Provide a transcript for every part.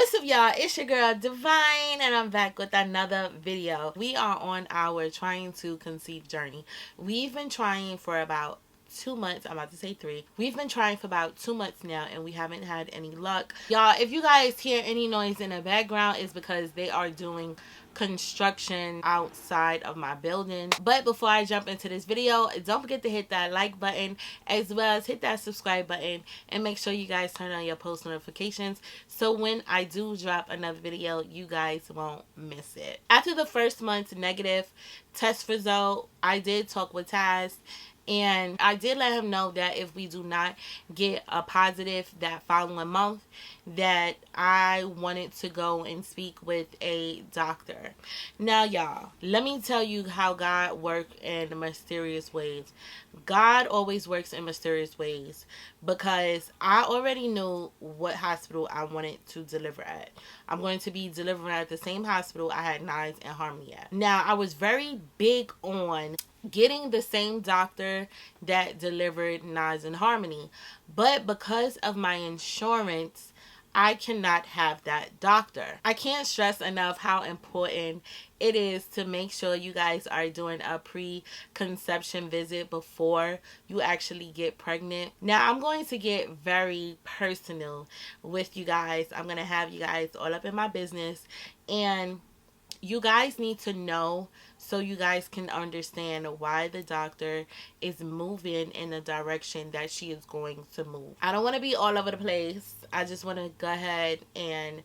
What's up, y'all? It's your girl Divine, and I'm back with another video. We are on our trying to conceive journey. We've been trying for about 2 months. I'm about to say 3. We've been trying for about 2 months now, and we haven't had any luck. Y'all, if you guys hear any noise in the background, it's because they are doing construction outside of my building. But before I jump into this video, don't forget to hit that like button, as well as hit that subscribe button, and make sure you guys turn on your post notifications so when I do drop another video, you guys won't miss it. After the first month's negative test result, I did talk with Tazz, and I did let him know that if we do not get a positive that following month, that I wanted to go and speak with a doctor. Now, y'all, let me tell you how God works in mysterious ways. God always works in mysterious ways, because I already knew what hospital I wanted to deliver at. I'm going to be delivering at the same hospital I had Tazz and Harmony at. Now, I was very big on getting the same doctor that delivered Tazz and Harmony, but because of my insurance, I cannot have that doctor. I can't stress enough how important it is to make sure you guys are doing a preconception visit before you actually get pregnant. Now, I'm going to get very personal with you guys. I'm going to have you guys all up in my business, and you guys need to know so you guys can understand why the doctor is moving in the direction that she is going to move. I don't want to be all over the place. I just want to go ahead and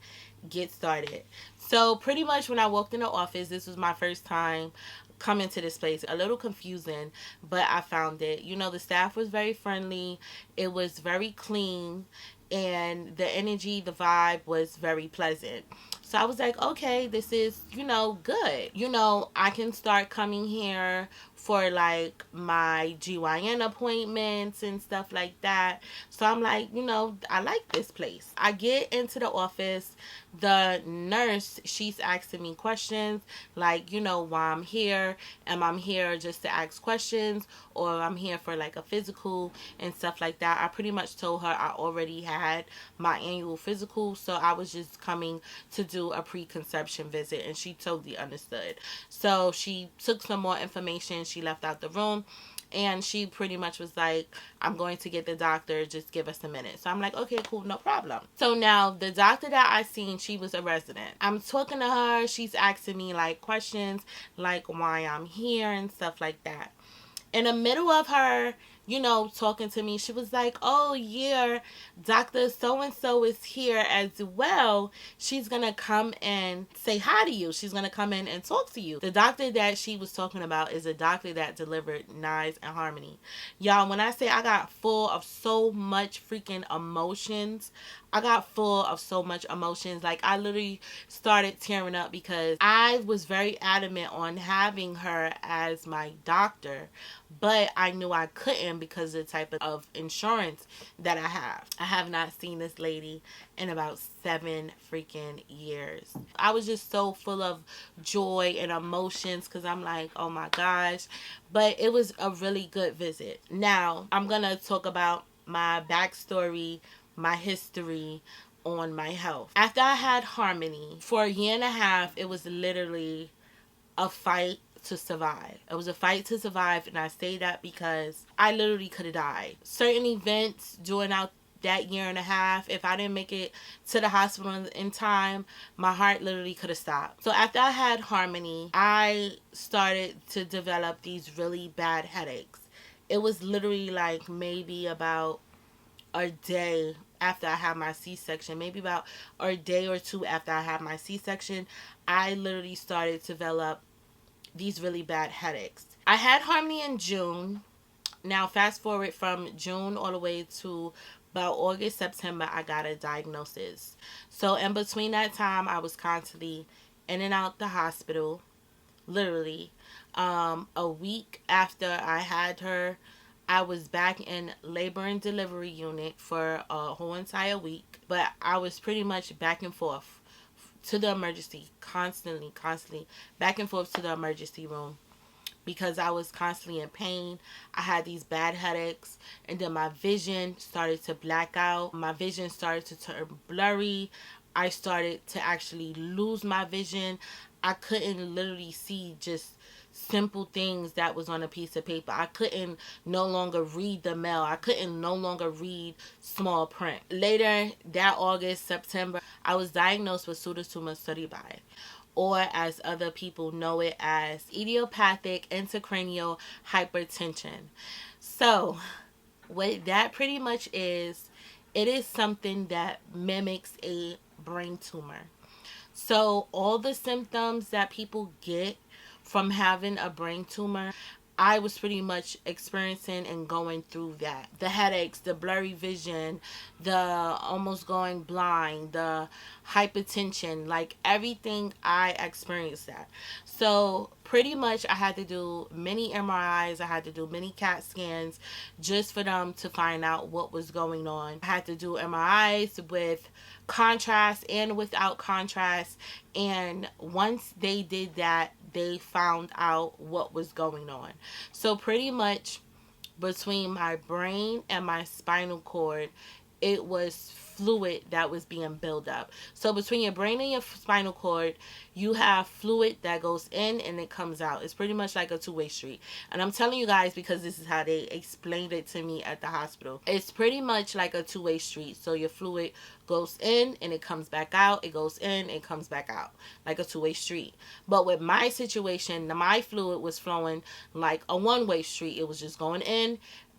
get started. So pretty much when I walked in the office, this was my first time coming to this place. A little confusing, but I found it. You know, the staff was very friendly. It was very clean, and the energy, the vibe was very pleasant. So I was like, okay, this is, good. I can start coming here for like my GYN appointments and stuff like that. So I'm like, I like this place. I get into the office. The nurse, she's asking me questions like, why I'm here. Am I here just to ask questions, or I'm here for like a physical and stuff like that? I pretty much told her I already had my annual physical, so I was just coming to do a preconception visit, and she totally understood. So she took some more information. She left out the room, and she pretty much was like, I'm going to get the doctor, just give us a minute. So I'm like, okay, cool, no problem. So now the doctor that I seen, she was a resident. I'm talking to her. She's asking me like questions like why I'm here and stuff like that. In the middle of her, talking to me, she was like, oh yeah, Dr. So-and-so is here as well. She's going to come and say hi to you. She's going to come in and talk to you. The doctor that she was talking about is a doctor that delivered Tazz and Harmony. Y'all, when I say I got full of so much freaking emotions, like I literally started tearing up, because I was very adamant on having her as my doctor, but I knew I couldn't because of the type of insurance that I have. I have not seen this lady in about 7 freaking years. I was just so full of joy and emotions, because I'm like, oh my gosh. But it was a really good visit. Now, I'm going to talk about my backstory, my history on my health. After I had Harmony, for 1.5 years, it was literally a fight to survive. It was a fight to survive, and I say that because I literally could have died. Certain events during that 1.5 years, if I didn't make it to the hospital in time, my heart literally could have stopped. So after I had Harmony, I started to develop these really bad headaches. It was literally like maybe about a day after I had my C-section, maybe about a day or 2 after I had my C-section, I literally started to develop these really bad headaches. I had Harmony in June. Now fast forward from June all the way to about August, September, I got a diagnosis. So in between that time, I was constantly in and out the hospital, literally. A week after I had her, I was back in labor and delivery unit for a whole entire week, but I was pretty much back and forth to the emergency, constantly back and forth to the emergency room, because I was constantly in pain. I had these bad headaches, and then my vision started to black out. My vision started to turn blurry. I started to actually lose my vision. I couldn't literally see just simple things that was on a piece of paper. I couldn't no longer read the mail. I couldn't no longer read small print. Later that August, September, I was diagnosed with Pseudotumor Cerebri, or as other people know it as Idiopathic Intracranial Hypertension. So, what that pretty much is, it is something that mimics a brain tumor. So, all the symptoms that people get from having a brain tumor, I was pretty much experiencing and going through that. The headaches, the blurry vision, the almost going blind, the hypertension, like everything, I experienced that. So pretty much I had to do many MRIs, I had to do many CAT scans just for them to find out what was going on. I had to do MRIs with contrast and without contrast, and once they did that, they found out what was going on. So pretty much between my brain and my spinal cord, it was fluid that was being built up. So between your brain and your spinal cord, you have fluid that goes in and it comes out. It's pretty much like a two-way street. And I'm telling you guys because this is how they explained it to me at the hospital. It's pretty much like a two-way street. So your fluid goes in and it comes back out. It goes in, it comes back out, like a two-way street. But with my situation, my fluid was flowing like a one-way street. It was just going in,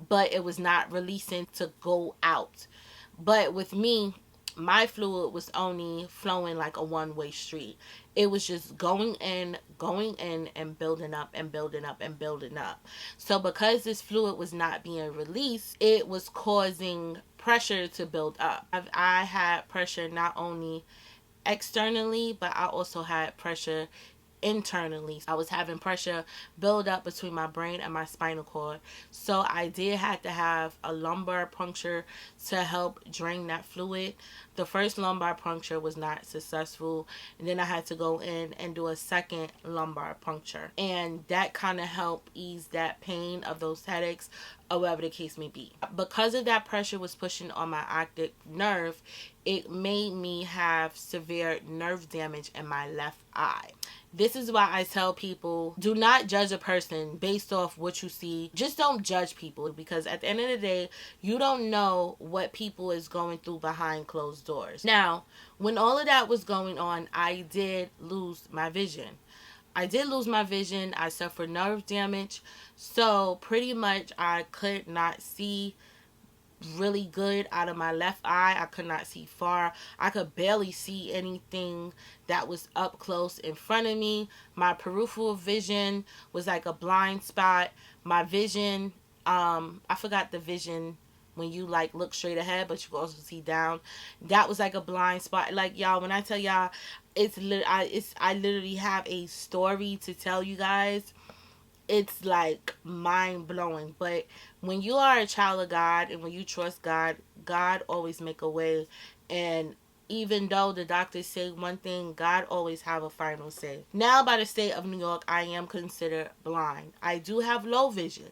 but it was not releasing to go out. But with me, my fluid was only flowing like a one-way street. It was just going in, and building up and building up and building up. So because this fluid was not being released, it was causing pressure to build up. I had pressure not only externally, but I also had pressure internally. I was having pressure build up between my brain and my spinal cord. So I did have to have a lumbar puncture to help drain that fluid. The first lumbar puncture was not successful, and then I had to go in and do a second lumbar puncture, and that kind of helped ease that pain of those headaches, or whatever the case may be. Because of that pressure was pushing on my optic nerve, it made me have severe nerve damage in my left eye. This is why I tell people, do not judge a person based off what you see. Just don't judge people, because at the end of the day, you don't know what people is going through behind closed doors. Now, when all of that was going on, I did lose my vision. I suffered nerve damage. So pretty much I could not see really good out of my left eye. I could not see far. I could barely see anything that was up close in front of me. My peripheral vision was like a blind spot. My vision, I forgot the vision when you like look straight ahead, but you can also see down. That was like a blind spot. Like y'all, when I tell y'all, I literally have a story to tell you guys. It's like mind blowing. But when you are a child of God and when you trust God, God always make a way. And even though the doctors say one thing, God always have a final say. Now, by the state of New York, I am considered blind. I do have low vision,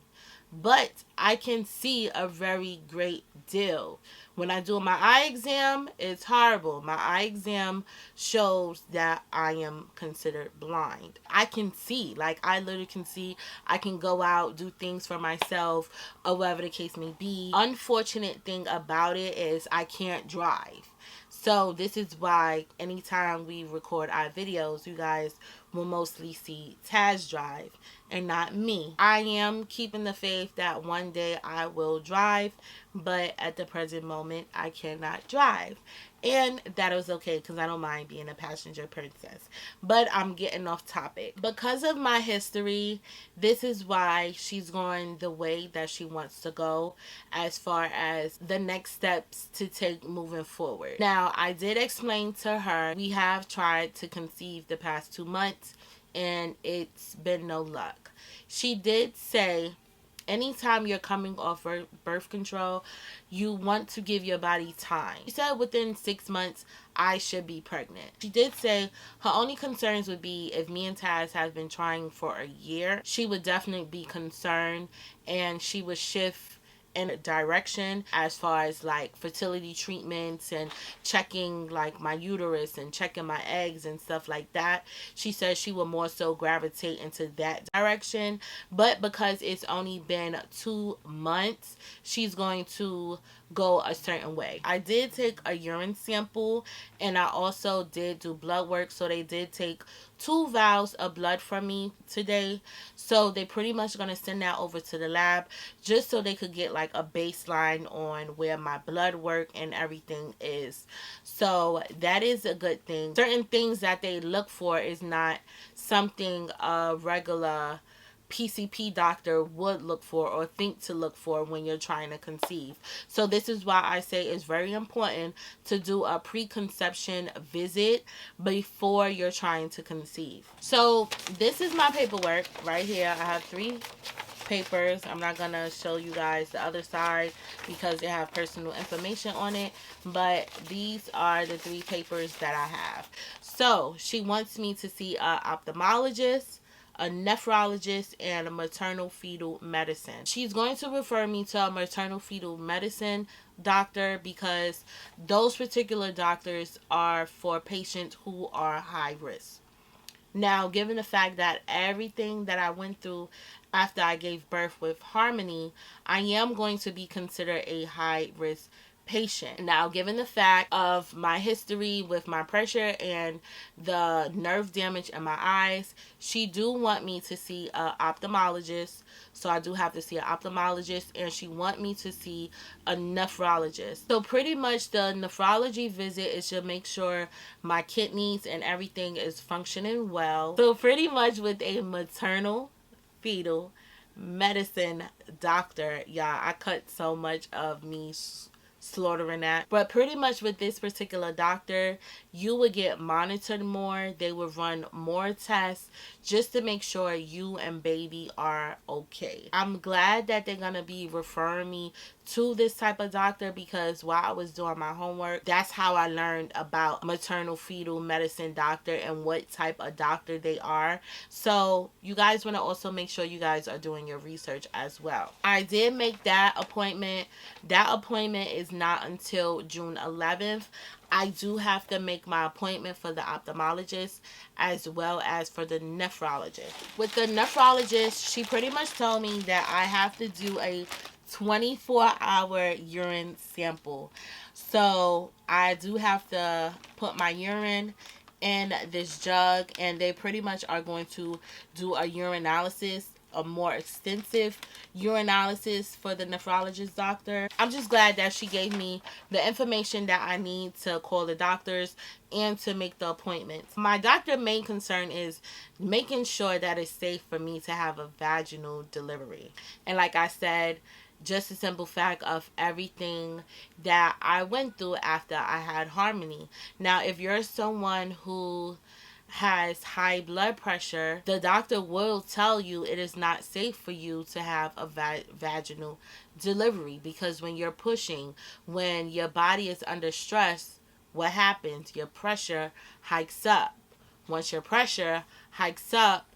but I can see a very great deal. When I do my eye exam, it's horrible. My eye exam shows that I am considered blind. I can see, like I literally can see. I can go out, do things for myself, or whatever the case may be. Unfortunate thing about it is I can't drive. So this is why anytime we record our videos, you guys will mostly see Tazz drive and not me. I am keeping the faith that one day I will drive, but at the present moment I cannot drive. And that is okay because I don't mind being a passenger princess. But I'm getting off topic. Because of my history, this is why she's going the way that she wants to go as far as the next steps to take moving forward. Now, I did explain to her we have tried to conceive the past 2 months and it's been no luck. She did say anytime you're coming off birth control, you want to give your body time. She said within 6 months, I should be pregnant. She did say her only concerns would be if me and Tazz have been trying for a year, she would definitely be concerned and she would shift in a direction as far as like fertility treatments and checking like my uterus and checking my eggs and stuff like that. She says she will more so gravitate into that direction. But because it's only been 2 months, she's going to go a certain way. I did take a urine sample and I also did do blood work. So they did take 2 vials of blood from me today. So they pretty much going to send that over to the lab just so they could get like a baseline on where my blood work and everything is. So that is a good thing. Certain things that they look for is not something a regular PCP doctor would look for or think to look for when you're trying to conceive. So this is why I say it's very important to do a preconception visit before you're trying to conceive. So this is my paperwork right here. I have 3 papers. I'm not gonna show you guys the other side because they have personal information on it, but these are the 3 papers that I have. So she wants me to see an ophthalmologist, a nephrologist, and a maternal fetal medicine. She's going to refer me to a maternal fetal medicine doctor because those particular doctors are for patients who are high risk. Now, given the fact that everything that I went through after I gave birth with Harmony, I am going to be considered a high risk patient. Now, given the fact of my history with my pressure and the nerve damage in my eyes, she do want me to see an ophthalmologist. So I do have to see an ophthalmologist, and she want me to see a nephrologist. So pretty much the nephrology visit is to make sure my kidneys and everything is functioning well. So pretty much with a maternal fetal medicine doctor, y'all, I cut so much of me slaughtering that. But pretty much with this particular doctor, you would get monitored more. They would run more tests just to make sure you and baby are okay. I'm glad that they're gonna be referring me to this type of doctor because while I was doing my homework, that's how I learned about maternal fetal medicine doctor and what type of doctor they are. So you guys want to also make sure you guys are doing your research as well. I did make that appointment. That appointment is not until June 11th. I do have to make my appointment for the ophthalmologist as well as for the nephrologist. With the nephrologist, she pretty much told me that I have to do a 24-hour urine sample. So I do have to put my urine in this jug, and they pretty much are going to do a urinalysis, a more extensive urinalysis for the nephrologist doctor. I'm just glad that she gave me the information that I need to call the doctors and to make the appointments. My doctor's main concern is making sure that it's safe for me to have a vaginal delivery. And like I said, just a simple fact of everything that I went through after I had Harmony. Now, if you're someone who has high blood pressure, the doctor will tell you it is not safe for you to have a vaginal delivery because when you're pushing, when your body is under stress, what happens? Your pressure hikes up. Once your pressure hikes up,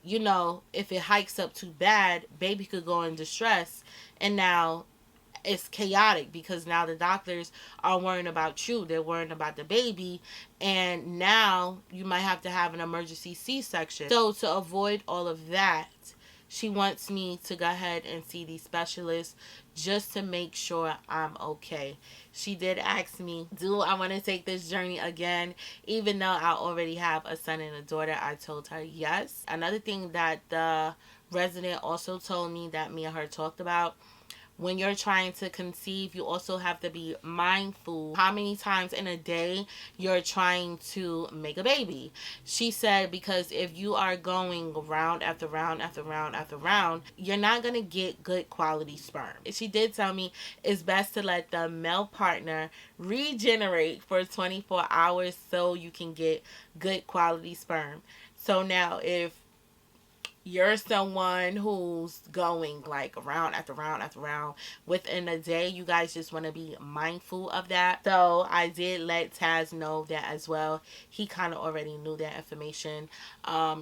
you know, if it hikes up too bad, baby could go into distress. And now it's chaotic because now the doctors are worrying about you. They're worrying about the baby. And now you might have to have an emergency C-section. So to avoid all of that, she wants me to go ahead and see these specialists just to make sure I'm okay. She did ask me, do I want to take this journey again? Even though I already have a son and a daughter, I told her yes. Another thing that the resident also told me that me and her talked about, when you're trying to conceive, you also have to be mindful how many times in a day you're trying to make a baby. She said because if you are going round after round after round after round, you're not going to get good quality sperm. She did tell me it's best to let the male partner regenerate for 24 hours so you can get good quality sperm. So now if you're someone who's going like round after round after round within a day, you guys just want to be mindful of that. So I did let Tazz know that as well. He kind of already knew that information.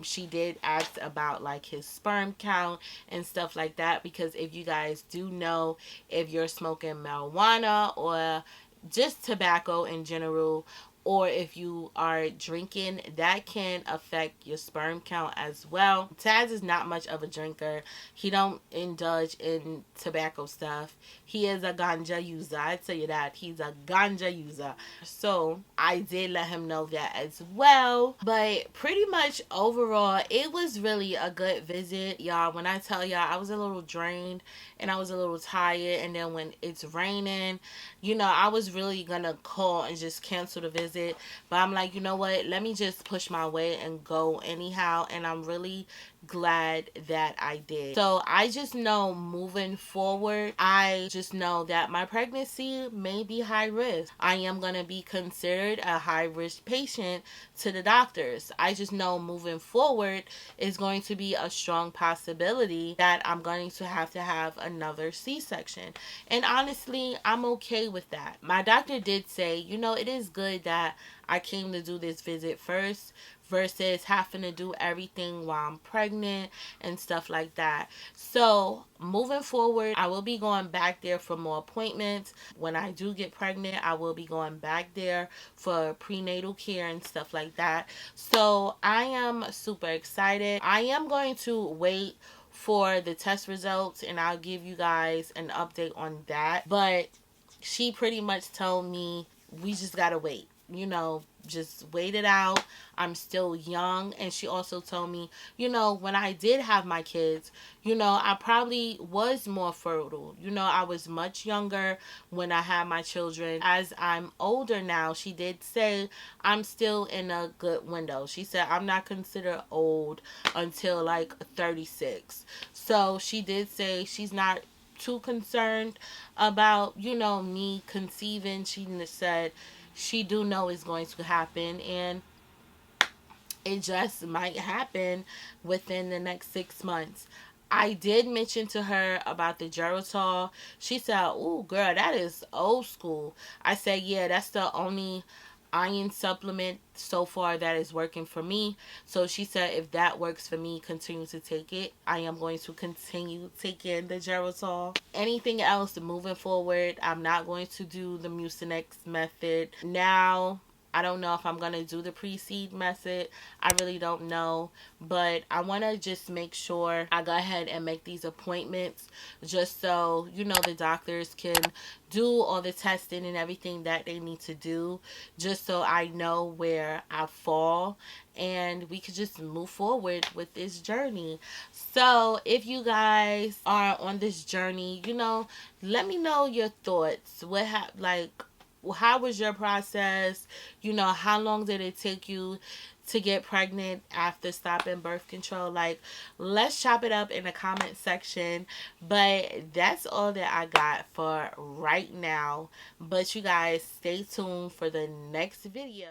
She did ask about like his sperm count and stuff like that, because if you guys do know, if you're smoking marijuana or just tobacco in general, or if you are drinking, that can affect your sperm count as well. Taz is not much of a drinker. He don't indulge in tobacco stuff. He is a ganja user. I tell you that. He's a ganja user. So I did let him know that as well. But pretty much overall, it was really a good visit, y'all. When I tell y'all, I was a little drained and I was a little tired. And then when it's raining, you know, I was really gonna call and just cancel the visit, but I'm like, you know what, let me just push my way and go anyhow. And I'm really glad that I did. So I just know moving forward, I just know that my pregnancy may be high risk. I am going to be considered a high risk patient to the doctors. I just know moving forward is going to be a strong possibility that I'm going to have another C-section. And honestly, I'm okay with that. My doctor did say, you know, it is good that I came to do this visit first versus having to do everything while I'm pregnant and stuff like that. So moving forward, I will be going back there for more appointments. When I do get pregnant, I will be going back there for prenatal care and stuff like that. So I am super excited. I am going to wait for the test results and I'll give you guys an update on that. But she pretty much told me we just gotta wait. You know, just wait it out. I'm still young. And she also told me, you know, when I did have my kids, you know, I probably was more fertile. You know, I was much younger when I had my children. As I'm older now, she did say I'm still in a good window. She said I'm not considered old until like 36. So she did say she's not too concerned about, you know, me conceiving. She said she do know it's going to happen, and it just might happen within the next 6 months. I did mention to her about the Geritol. She said, "Ooh, girl, that is old school." I said, "Yeah, that's the only iron supplement so far that is working for me." So she said, "If that works for me, continue to take it." I am going to continue taking the Geritol. Anything else moving forward, I'm not going to do the Mucinex method now. I don't know if I'm going to do the pre-seed method. I really don't know. But I want to just make sure I go ahead and make these appointments just so, you know, the doctors can do all the testing and everything that they need to do, just so I know where I fall and we could just move forward with this journey. So if you guys are on this journey, you know, let me know your thoughts. How was your process? You know, how long did it take you to get pregnant after stopping birth control? Like, let's chop it up in the comment section. But that's all that I got for right now. But you guys stay tuned for the next video.